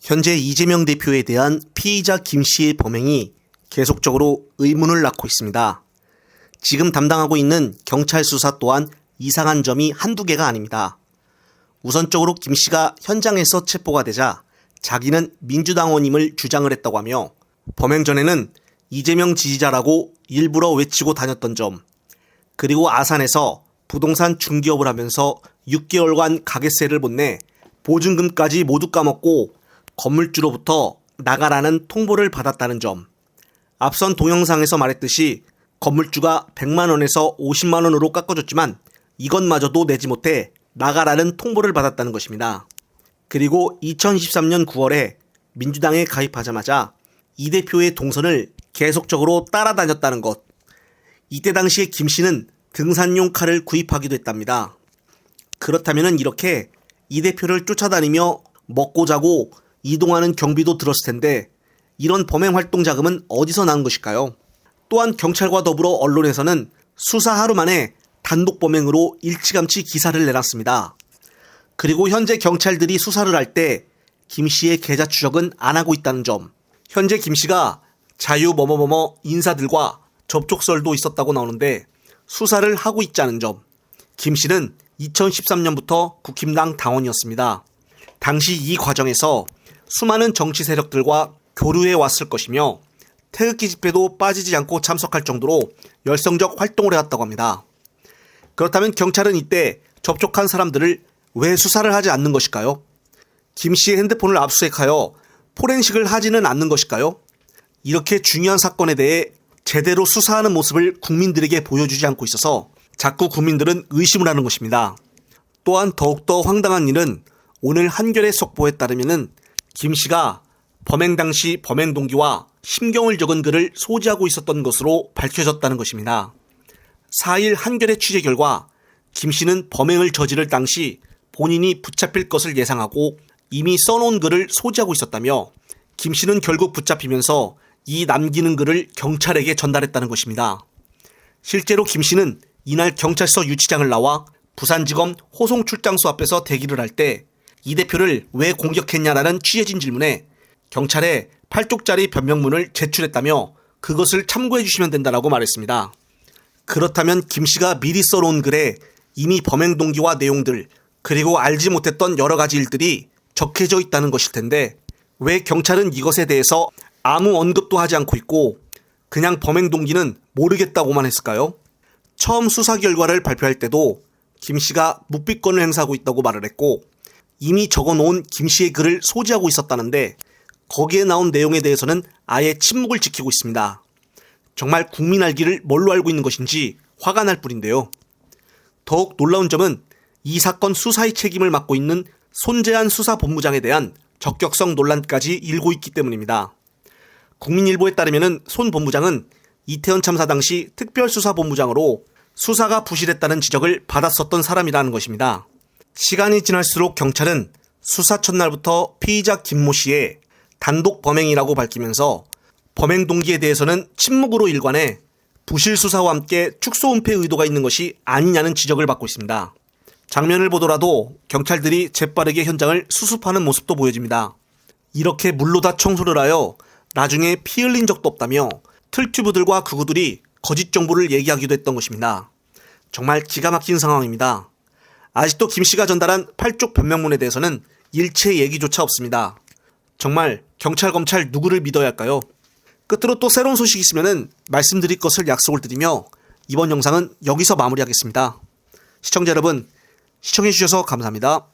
현재 이재명 대표에 대한 피의자 김 씨의 범행이 계속적으로 의문을 낳고 있습니다. 지금 담당하고 있는 경찰 수사 또한 이상한 점이 한두 개가 아닙니다. 우선적으로 김 씨가 현장에서 체포가 되자 자기는 민주당원임을 주장을 했다고 하며 범행 전에는 이재명 지지자라고 일부러 외치고 다녔던 점, 그리고 아산에서 부동산 중개업을 하면서 6개월간 가게세를 못 내 보증금까지 모두 까먹고 건물주로부터 나가라는 통보를 받았다는 점, 앞선 동영상에서 말했듯이 건물주가 100만 원에서 50만 원으로 깎아줬지만 이것마저도 내지 못해 나가라는 통보를 받았다는 것입니다. 그리고 2023년 9월에 민주당에 가입하자마자 이 대표의 동선을 계속적으로 따라다녔다는 것. 이때 당시에 김 씨는 등산용 칼을 구입하기도 했답니다. 그렇다면 이렇게 이 대표를 쫓아다니며 먹고 자고 이동하는 경비도 들었을 텐데 이런 범행 활동 자금은 어디서 나온 것일까요? 또한 경찰과 더불어 언론에서는 수사 하루 만에 단독 범행으로 일찌감치 기사를 내놨습니다. 그리고 현재 경찰들이 수사를 할 때 김 씨의 계좌 추적은 안 하고 있다는 점, 현재 김 씨가 자유 뭐뭐뭐뭐 인사들과 접촉설도 있었다고 나오는데 수사를 하고 있지 않은 점, 김 씨는 2013년부터 국힘당 당원이었습니다. 당시 이 과정에서 수많은 정치 세력들과 교류해 왔을 것이며 태극기 집회도 빠지지 않고 참석할 정도로 열성적 활동을 해왔다고 합니다. 그렇다면 경찰은 이때 접촉한 사람들을 왜 수사를 하지 않는 것일까요? 김 씨의 핸드폰을 압수수색하여 포렌식을 하지는 않는 것일까요? 이렇게 중요한 사건에 대해 제대로 수사하는 모습을 국민들에게 보여주지 않고 있어서 자꾸 국민들은 의심을 하는 것입니다. 또한 더욱더 황당한 일은 오늘 한겨레 속보에 따르면 김 씨가 범행 당시 범행 동기와 심경을 적은 글을 소지하고 있었던 것으로 밝혀졌다는 것입니다. 4일 한겨레 취재 결과 김 씨는 범행을 저지를 당시 본인이 붙잡힐 것을 예상하고 이미 써놓은 글을 소지하고 있었다며 김 씨는 결국 붙잡히면서 이 남기는 글을 경찰에게 전달했다는 것입니다. 실제로 김 씨는 이날 경찰서 유치장을 나와 부산지검 호송출장소 앞에서 대기를 할 때 이 대표를 왜 공격했냐라는 취재진 질문에 경찰에 8쪽짜리 변명문을 제출했다며 그것을 참고해 주시면 된다라고 말했습니다. 그렇다면 김 씨가 미리 써놓은 글에 이미 범행 동기와 내용들, 그리고 알지 못했던 여러 가지 일들이 적혀져 있다는 것일 텐데 왜 경찰은 이것에 대해서 아무 언급도 하지 않고 있고 그냥 범행 동기는 모르겠다고만 했을까요? 처음 수사 결과를 발표할 때도 김 씨가 묵비권을 행사하고 있다고 말을 했고 이미 적어놓은 김 씨의 글을 소지하고 있었다는데 거기에 나온 내용에 대해서는 아예 침묵을 지키고 있습니다. 정말 국민 알기를 뭘로 알고 있는 것인지 화가 날 뿐인데요. 더욱 놀라운 점은 이 사건 수사의 책임을 맡고 있는 손재한 수사본부장에 대한 적격성 논란까지 일고 있기 때문입니다. 국민일보에 따르면 손 본부장은 이태원 참사 당시 특별수사본부장으로 수사가 부실했다는 지적을 받았었던 사람이라는 것입니다. 시간이 지날수록 경찰은 수사 첫날부터 피의자 김모 씨의 단독 범행이라고 밝히면서 범행 동기에 대해서는 침묵으로 일관해 부실 수사와 함께 축소 은폐 의도가 있는 것이 아니냐는 지적을 받고 있습니다. 장면을 보더라도 경찰들이 재빠르게 현장을 수습하는 모습도 보여집니다. 이렇게 물로 다 청소를 하여 나중에 피 흘린 적도 없다며 틀튜브들과 극우들이 거짓 정보를 얘기하기도 했던 것입니다. 정말 기가 막힌 상황입니다. 아직도 김 씨가 전달한 8쪽 변명문에 대해서는 일체 얘기조차 없습니다. 정말 경찰 검찰 누구를 믿어야 할까요? 끝으로 또 새로운 소식이 있으면 말씀드릴 것을 약속을 드리며 이번 영상은 여기서 마무리하겠습니다. 시청자 여러분, 시청해주셔서 감사합니다.